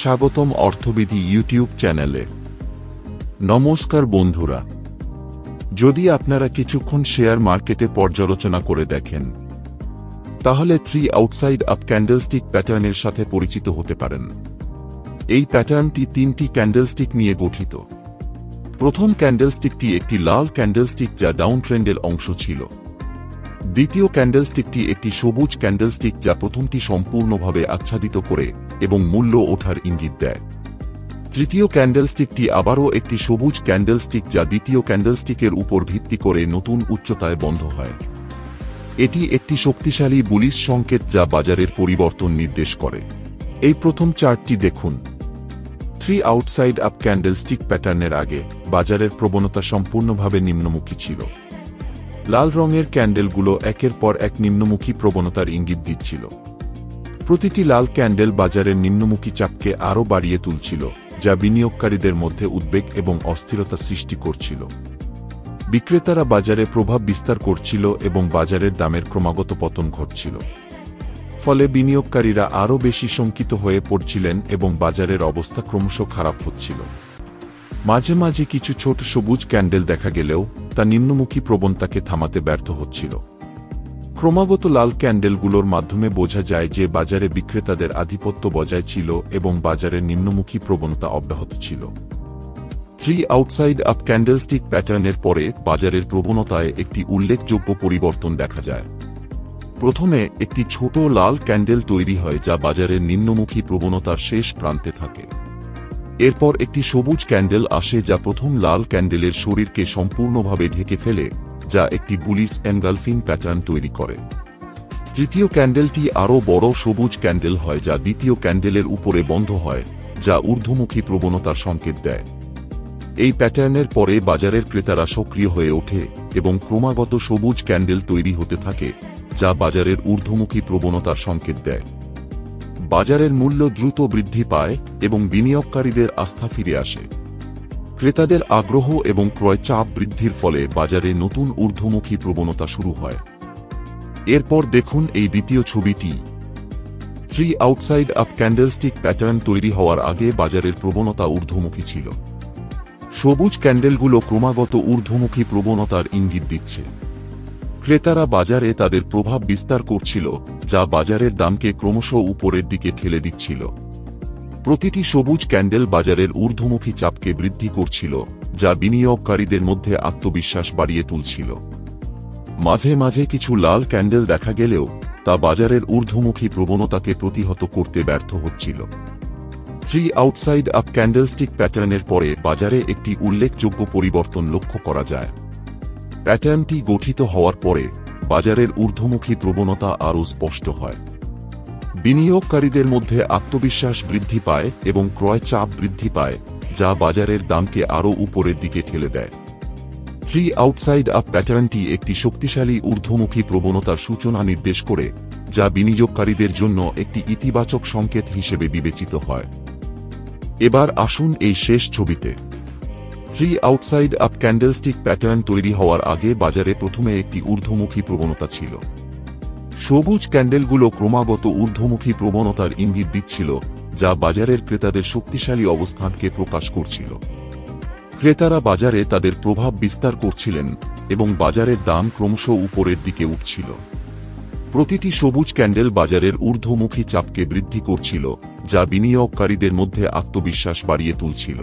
স্বাগতম অর্থবিধি ইউটিউব চ্যানেলে। নমস্কার বন্ধুরা, যদি আপনারা কিছুক্ষণ শেয়ার মার্কেটে পর্যালোচনা করে দেখেন তাহলে 3 আউটসাইড আপ ক্যান্ডেলস্টিক প্যাটার্নের সাথে পরিচিত হতে পারেন। এই প্যাটার্নটি 3টি ক্যান্ডেলস্টিক নিয়ে গঠিত। প্রথম ক্যান্ডেলস্টিকটি একটি লাল ক্যান্ডেলস্টিক যা ডাউন ট্রেন্ডের অংশ ছিল। দ্বিতীয় ক্যান্ডেলস্টিকটি একটি সবুজ ক্যান্ডেলস্টিক যা প্রথমটি সম্পূর্ণভাবে আচ্ছাদিত করে এবং মূল্য ওঠার ইঙ্গিত দেয়। তৃতীয় ক্যান্ডেলস্টিকটি আবারও একটি সবুজ ক্যান্ডেলস্টিক যা দ্বিতীয় ক্যান্ডেলস্টিকের উপর ভিত্তি করে নতুন উচ্চতায় বন্ধ হয়। এটি একটি শক্তিশালী বুলিশ সংকেত যা বাজারের পরিবর্তন নির্দেশ করে। এই প্রথম চার্টটি দেখুন। 3 আউটসাইড আপ ক্যান্ডেলস্টিক প্যাটার্নের আগে বাজারের প্রবণতা সম্পূর্ণভাবে নিম্নমুখী ছিল। লাল রঙের ক্যান্ডেলগুলো একের পর এক নিম্নমুখী প্রবণতার ইঙ্গিত দিচ্ছিল। প্রতিটি লাল ক্যান্ডেল বাজারের নিম্নমুখী চাপকে আরও বাড়িয়ে তুলছিল, যা বিনিয়োগকারীদের মধ্যে উদ্বেগ এবং অস্থিরতা সৃষ্টি করছিল। বিক্রেতারা বাজারে প্রভাব বিস্তার করছিল এবং বাজারের দামের ক্রমাগত পতন ঘটছিল। ফলে বিনিয়োগকারীরা আরও বেশি শঙ্কিত হয়ে পড়ছিলেন এবং বাজারের অবস্থা ক্রমশ খারাপ হচ্ছিল। মাঝে মাঝে কিছু ছোট সবুজ ক্যান্ডেল দেখা গেলেও তা নিম্নমুখী প্রবণতাকে থামাতে ব্যর্থ হচ্ছিল। ক্রমাগত লাল ক্যান্ডেলগুলোর মাধ্যমে বোঝা যায় যে বাজারে বিক্রেতাদের আধিপত্য বজায় ছিল এবং বাজারের নিম্নমুখী প্রবণতা অব্যাহত ছিল। 3 আউটসাইড আপ ক্যান্ডেলস্টিক প্যাটার্নের পরে বাজারের প্রবণতায় একটি উল্লেখযোগ্য পরিবর্তন দেখা যায়। প্রথমে একটি ছোট লাল ক্যান্ডেল তৈরি হয় যা বাজারের নিম্নমুখী প্রবণতার শেষ প্রান্তে থাকে। এরপর একটি সবুজ ক্যান্ডেল আসে যা প্রথম লাল ক্যান্ডেলের শরীরকে সম্পূর্ণভাবে ঢেকে ফেলে, যা একটি বুলিশ এনগালফিং প্যাটার্ন তৈরি করে। তৃতীয় ক্যান্ডেলটি আরও বড় সবুজ ক্যান্ডেল হয় যা দ্বিতীয় ক্যান্ডেলের উপরে বন্ধ হয়, যা ঊর্ধ্বমুখী প্রবণতার সংকেত দেয়। এই প্যাটার্নের পরে বাজারের ক্রেতারা সক্রিয় হয়ে ওঠে এবং ক্রমাগত সবুজ ক্যান্ডেল তৈরি হতে থাকে, যা বাজারের ঊর্ধ্বমুখী প্রবণতার সংকেত দেয়। বাজারের মূল্য দ্রুত বৃদ্ধি পায় এবং বিনিয়োগকারীদের আস্থা ফিরে আসে। ক্রেতাদের আগ্রহ এবং ক্রয় চাপ বৃদ্ধির ফলে বাজারে নতুন ঊর্ধ্বমুখী প্রবণতা শুরু হয়। এরপর দেখুন এই দ্বিতীয় ছবিটি। 3 আউটসাইড আপ ক্যান্ডেলস্টিক প্যাটার্ন তৈরি হওয়ার আগে বাজারের প্রবণতা ঊর্ধ্বমুখী ছিল। সবুজ ক্যান্ডেলগুলো ক্রমাগত ঊর্ধ্বমুখী প্রবণতার ইঙ্গিত দিচ্ছে। ক্রেতারা বাজারে তাদের প্রভাব বিস্তার করছিল, যা বাজারের দামকে ক্রমশ উপরের দিকে ঠেলে দিচ্ছিল। প্রতিটি সবুজ ক্যান্ডেল বাজারের ঊর্ধ্বমুখী চাপকে বৃদ্ধি করছিল, যা বিনিয়োগকারীদের মধ্যে আত্মবিশ্বাস বাড়িয়ে তুলছিল। মাঝে মাঝে কিছু লাল ক্যান্ডেল দেখা গেলেও তা বাজারের ঊর্ধ্বমুখী প্রবণতাকে প্রতিহত করতে ব্যর্থ হচ্ছিল। 3 আউটসাইড আপ ক্যান্ডেলস্টিক প্যাটার্নের পরে বাজারে একটি উল্লেখযোগ্য পরিবর্তন লক্ষ্য করা যায়। প্যাটার্নটি গঠিত হওয়ার পরে বাজারের ঊর্ধ্বমুখী প্রবণতা আরও স্পষ্ট হয়। বিনিয়োগকারীদের মধ্যে আত্মবিশ্বাস বৃদ্ধি পায় এবং ক্রয় চাপ বৃদ্ধি পায়, যা বাজারের দামকে আরও উপরের দিকে ঠেলে দেয়। 3 আউটসাইড আপ প্যাটার্নটি একটি শক্তিশালী ঊর্ধ্বমুখী প্রবণতার সূচনা নির্দেশ করে, যা বিনিয়োগকারীদের জন্য একটি ইতিবাচক সংকেত হিসেবে বিবেচিত হয়। এবার আসুন এই শেষ ছবিতে। 3 আউটসাইড আপ ক্যান্ডেলস্টিক প্যাটার্ন তৈরি হওয়ার আগে বাজারে প্রথমে একটি ঊর্ধ্বমুখী প্রবণতা ছিল। সবুজ ক্যান্ডেলগুলো ক্রমাগত ঊর্ধ্বমুখী প্রবণতার ইঙ্গিত দিচ্ছিল, যা বাজারের ক্রেতাদের শক্তিশালী অবস্থানকে প্রকাশ করছিল। ক্রেতারা বাজারে তাদের প্রভাব বিস্তার করছিলেন এবং বাজারের দাম ক্রমশ উপরের দিকে উঠছিল। প্রতিটি সবুজ ক্যান্ডেল বাজারের ঊর্ধ্বমুখী চাপকে বৃদ্ধি করছিল, যা বিনিয়োগকারীদের মধ্যে আত্মবিশ্বাস বাড়িয়ে তুলছিল।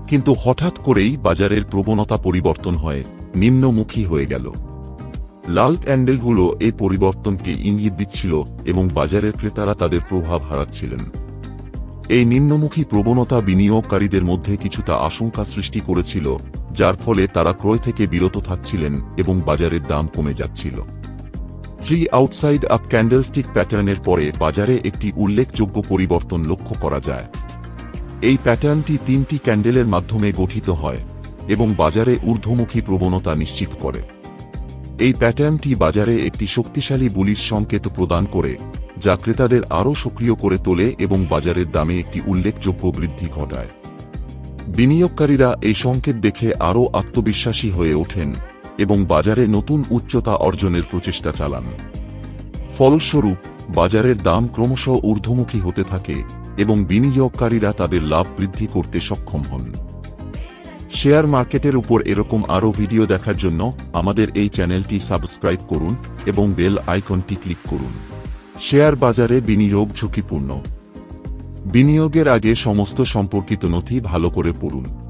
কিন্তু হঠাৎ করেই বাজারের প্রবণতা পরিবর্তন হয়, নিম্নমুখী হয়ে গেল। লাল ক্যান্ডেলগুলো এই পরিবর্তনকে ইঙ্গিত দিচ্ছিল এবং বাজারের ক্রেতারা তাদের প্রভাব হারাচ্ছিলেন। এই নিম্নমুখী প্রবণতা বিনিয়োগকারীদের মধ্যে কিছুটা আশঙ্কা সৃষ্টি করেছিল, যার ফলে তারা ক্রয় থেকে বিরত থাকছিলেন এবং বাজারের দাম কমে যাচ্ছিল। 3 আউটসাইড আপ ক্যান্ডেলস্টিক প্যাটার্নের পরে বাজারে একটি উল্লেখযোগ্য পরিবর্তন লক্ষ্য করা যায়। এই প্যাটার্নটি 3টি ক্যান্ডেলের মাধ্যমে গঠিত হয় এবং বাজারে ঊর্ধ্বমুখী প্রবণতা নিশ্চিত করে। এই প্যাটার্নটি বাজারে একটি শক্তিশালী বুলিশ সংকেত প্রদান করে, যা ক্রেতাদের আরও সক্রিয় করে তোলে এবং বাজারের দামে একটি উল্লেখযোগ্য বৃদ্ধি ঘটায়। বিনিয়োগকারীরা এই সংকেত দেখে আরও আত্মবিশ্বাসী হয়ে ওঠেন এবং বাজারে নতুন উচ্চতা অর্জনের প্রচেষ্টা চালান। ফলস্বরূপ বাজারের দাম ক্রমশ ঊর্ধ্বমুখী হতে থাকে এবং বিনিয়োগকারীরা তাদের লাভ বৃদ্ধি করতে সক্ষম হন। শেয়ার মার্কেটের উপর এরকম আরও ভিডিও দেখার জন্য আমাদের এই চ্যানেলটি সাবস্ক্রাইব করুন এবং বেল আইকনটি ক্লিক করুন। শেয়ার বাজারে বিনিয়োগ ঝুঁকিপূর্ণ। বিনিয়োগের আগে সমস্ত সম্পর্কিত নথি ভালো করে পড়ুন।